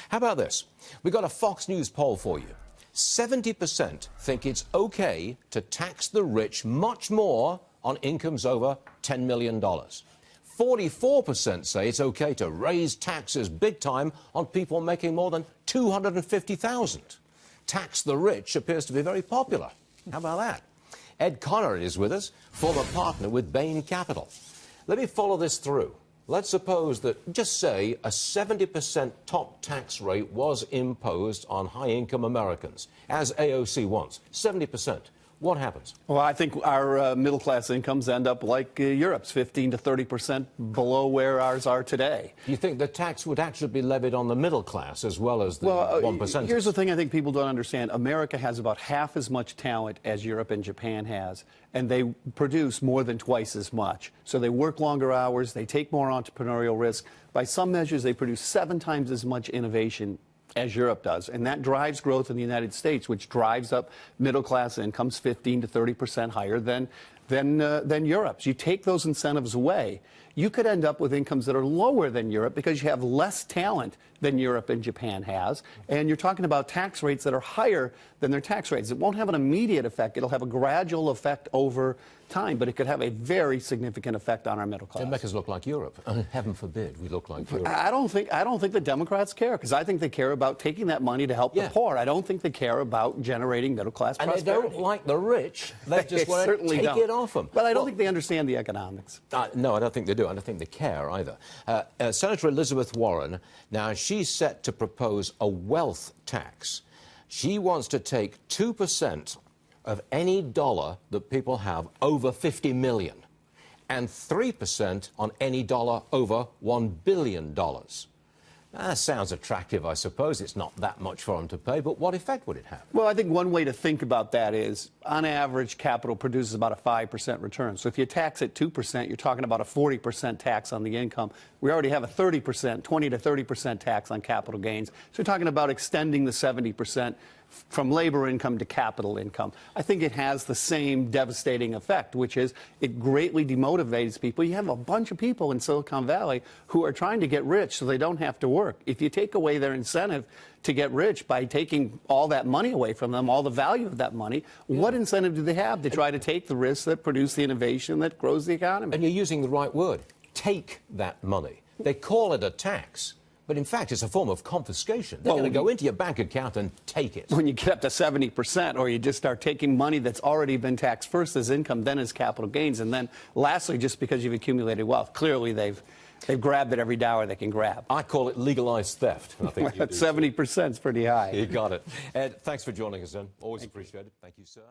How about this? We've got a Fox News poll for you. 70% think it's okay to tax the rich much more on incomes over $10 million. 44% say it's okay to raise taxes big time on people making more than $250,000. Tax the rich appears to be very popular. How about that? Ed Conard is with us, former partner with Bain Capital. Let me follow this through. Let's suppose that, just say, a 70% top tax rate was imposed on high-income Americans, as AOC wants. 70%. What happens? Well, I think our middle-class incomes end up like Europe's, 15 to 30% below where ours are today. Do you think the tax would actually be levied on the middle class as well as the 1%? Here's the thing I think people don't understand. America has about half as much talent as Europe and Japan has, and they produce more than twice as much. So they work longer hours, they take more entrepreneurial risk. By some measures, they produce 7 times as much innovation as Europe does, and that drives growth in the United States, which drives up middle-class incomes 15 to 30% higher than Europe's. You take those incentives away, you could end up with incomes that are lower than Europe because you have less talent than Europe and Japan has, and you're talking about tax rates that are higher than their tax rates. It won't have an immediate effect. It'll have a gradual effect over time, but it could have a very significant effect on our middle class. It makes us look like Europe. Heaven forbid we look like Europe. I don't think the Democrats care, because I think they care about taking that money to help the poor. I don't think they care about generating middle-class prosperity. And they don't like the rich. They just want to take it off them. But I don't think they understand the economics. No, I don't think they do. I don't think they care either. Senator Elizabeth Warren, now she's set to propose a wealth tax. She wants to take 2% of any dollar that people have over $50 million and 3% on any dollar over $1 billion. That sounds attractive, I suppose. It's not that much for them to pay, but what effect would it have? Well, I think one way to think about that is, on average, capital produces about a 5% return. So if you tax at 2%, you're talking about a 40% tax on the income. We already have a 30%, 20 to 30% tax on capital gains. So you're talking about extending the 70% from labor income to capital income. I think it has the same devastating effect, which is it greatly demotivates people. You have a bunch of people in Silicon Valley who are trying to get rich so they don't have to work. If you take away their incentive to get rich by taking all that money away from them, all the value of that money, what incentive do they have to try to take the risks that produce the innovation that grows the economy? And you're using the right word. Take that money. They call it a tax, but in fact it's a form of confiscation. They're going to go into your bank account and take it. When you get up to 70%, or you just start taking money that's already been taxed first as income, then as capital gains, and then lastly, just because you've accumulated wealth, clearly they've grabbed at every dollar they can grab. I call it legalized theft. I think 70% is pretty high. You got it. Ed, thanks for joining us, then. Always appreciated. Thank you, sir.